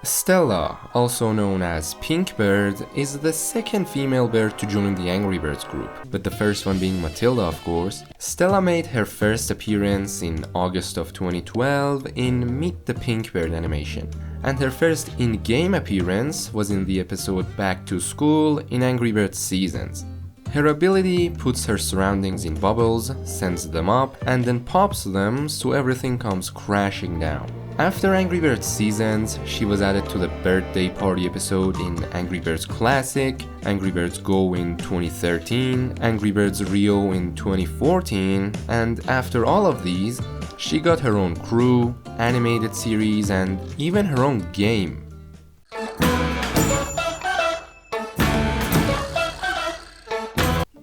Stella, also known as Pink Bird, is the second female bird to join the Angry Birds group, with the first one being Matilda, of course. Stella made her first appearance in August of 2012 in Meet the Pink Bird animation, and her first in-game appearance was in the episode Back to School in Angry Birds Seasons. Her ability puts her surroundings in bubbles, sends them up, and then pops them so everything comes crashing down. After Angry Birds Seasons, she was added to the birthday party episode in Angry Birds Classic, Angry Birds Go in 2013, Angry Birds Rio in 2014, and after all of these, she got her own crew, animated series, and even her own game.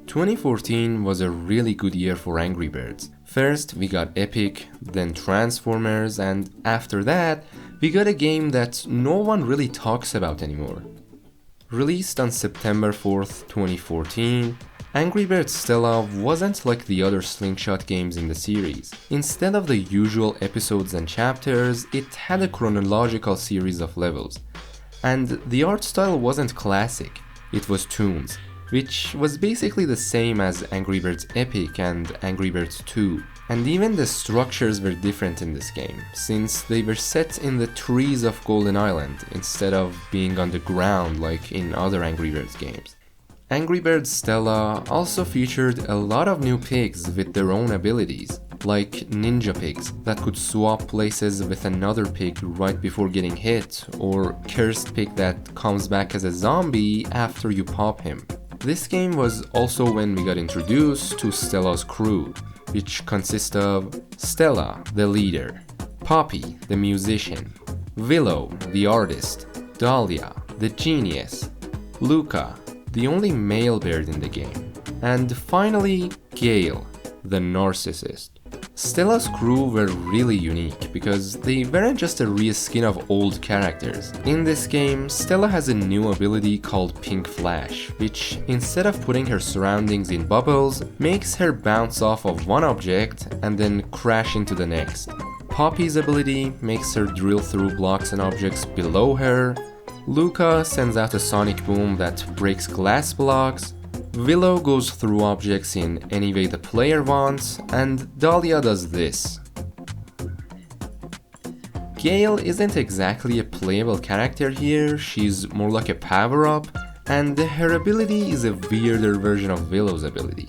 2014 was a really good year for Angry Birds. First, we got Epic, then Transformers, and after that, we got a game that no one really talks about anymore. Released on September 4th, 2014, Angry Birds Stella wasn't like the other slingshot games in the series. Instead of the usual episodes and chapters, it had a chronological series of levels. And the art style wasn't classic, it was toons, which was basically the same as Angry Birds Epic and Angry Birds 2. And even the structures were different in this game, since they were set in the trees of Golden Island instead of being on the ground like in other Angry Birds games. Angry Birds Stella also featured a lot of new pigs with their own abilities, like ninja pigs that could swap places with another pig right before getting hit, or cursed pig that comes back as a zombie after you pop him. This game was also when we got introduced to Stella's crew, which consists of Stella, the leader, Poppy, the musician, Willow, the artist, Dahlia, the genius, Luca, the only male bird in the game, and finally Gale, the narcissist. Stella's crew were really unique because they weren't just a reskin of old characters. In this game, Stella has a new ability called Pink Flash, which instead of putting her surroundings in bubbles, makes her bounce off of one object and then crash into the next. Poppy's ability makes her drill through blocks and objects below her. Luca sends out a sonic boom that breaks glass blocks. Willow goes through objects in any way the player wants, and Dahlia does this. Gale isn't exactly a playable character here, she's more like a power-up, and her ability is a weirder version of Willow's ability.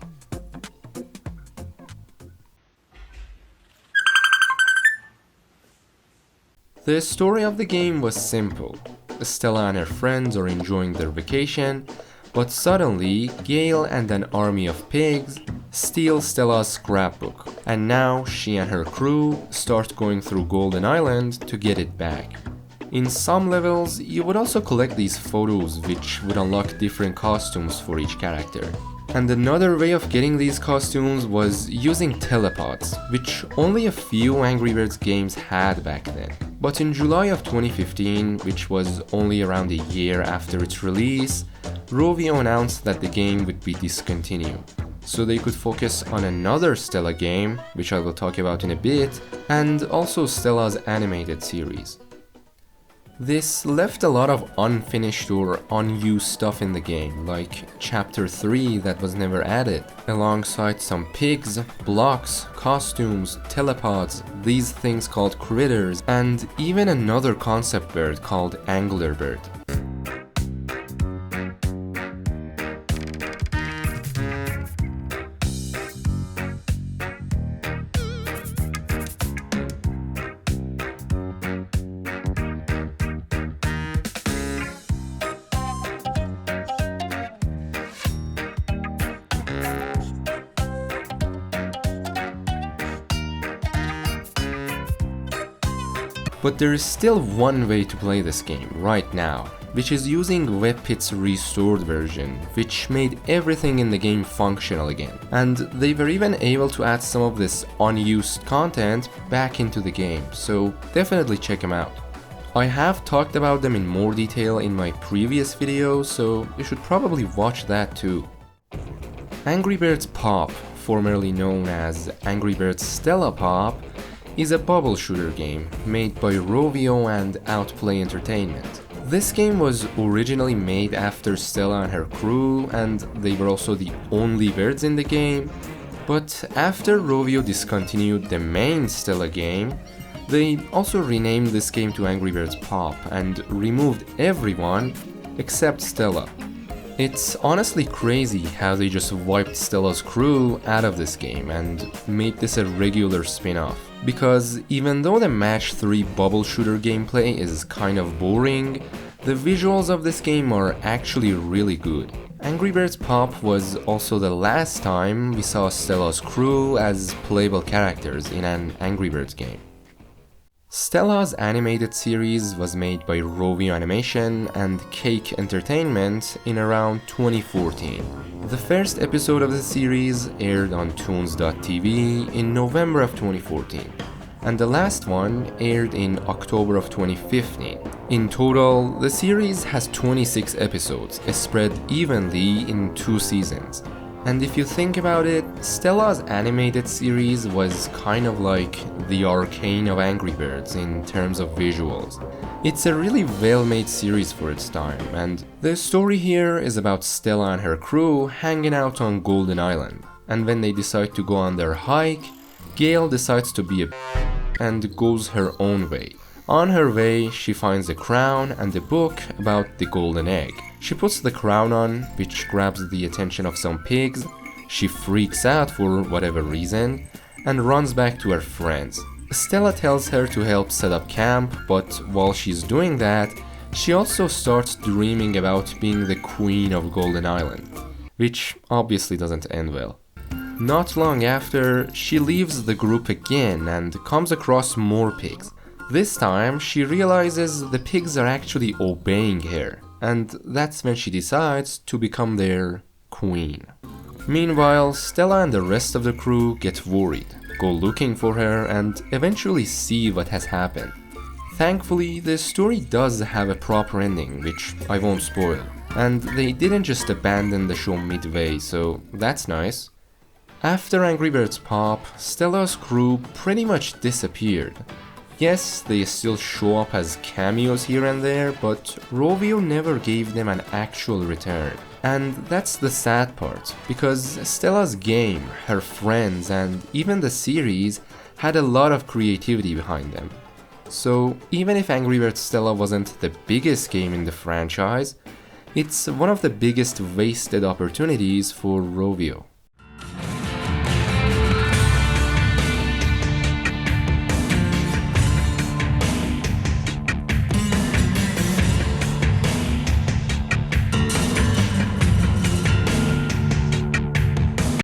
The story of the game was simple. Stella and her friends are enjoying their vacation, but suddenly, Gale and an army of pigs steal Stella's scrapbook, and now she and her crew start going through Golden Island to get it back. In some levels, you would also collect these photos which would unlock different costumes for each character. And another way of getting these costumes was using telepods, which only a few Angry Birds games had back then. But in July of 2015, which was only around a year after its release, Rovio announced that the game would be discontinued, so they could focus on another Stella game, which I will talk about in a bit, and also Stella's animated series. This left a lot of unfinished or unused stuff in the game, like Chapter 3 that was never added, alongside some pigs, blocks, costumes, telepods, these things called critters, and even another concept bird called Angler Bird. But there is still one way to play this game right now, which is using WebPit's restored version, which made everything in the game functional again. And they were even able to add some of this unused content back into the game, so definitely check them out. I have talked about them in more detail in my previous video, so you should probably watch that too. Angry Birds Pop, formerly known as Angry Birds Stella Pop, is a bubble shooter game made by Rovio and Outplay Entertainment. This game was originally made after Stella and her crew, and they were also the only birds in the game, but after Rovio discontinued the main Stella game, they also renamed this game to Angry Birds Pop and removed everyone except Stella. It's honestly crazy how they just wiped Stella's crew out of this game and made this a regular spin-off. Because even though the Match 3 bubble shooter gameplay is kind of boring, the visuals of this game are actually really good. Angry Birds Pop was also the last time we saw Stella's crew as playable characters in an Angry Birds game. Stella's animated series was made by Rovio Animation and Cake Entertainment in around 2014. The first episode of the series aired on Toons.tv in November of 2014, and the last one aired in October of 2015. In total, the series has 26 episodes, spread evenly in 2 seasons. And if you think about it, Stella's animated series was kind of like the Arcane of Angry Birds in terms of visuals. It's a really well-made series for its time, and the story here is about Stella and her crew hanging out on Golden Island. And when they decide to go on their hike, Gail decides to be a and goes her own way. On her way, she finds a crown and a book about the golden egg. She puts the crown on, which grabs the attention of some pigs. She freaks out for whatever reason and runs back to her friends. Stella tells her to help set up camp, but while she's doing that, she also starts dreaming about being the queen of Golden Island, which obviously doesn't end well. Not long after, she leaves the group again and comes across more pigs. This time, she realizes the pigs are actually obeying her, and that's when she decides to become their queen. Meanwhile, Stella and the rest of the crew get worried, go looking for her, and eventually see what has happened. Thankfully, the story does have a proper ending, which I won't spoil, and they didn't just abandon the show midway, so that's nice. After Angry Birds Pop, Stella's crew pretty much disappeared. Yes, they still show up as cameos here and there, but Rovio never gave them an actual return. And that's the sad part, because Stella's game, her friends, and even the series had a lot of creativity behind them. So even if Angry Birds Stella wasn't the biggest game in the franchise, it's one of the biggest wasted opportunities for Rovio.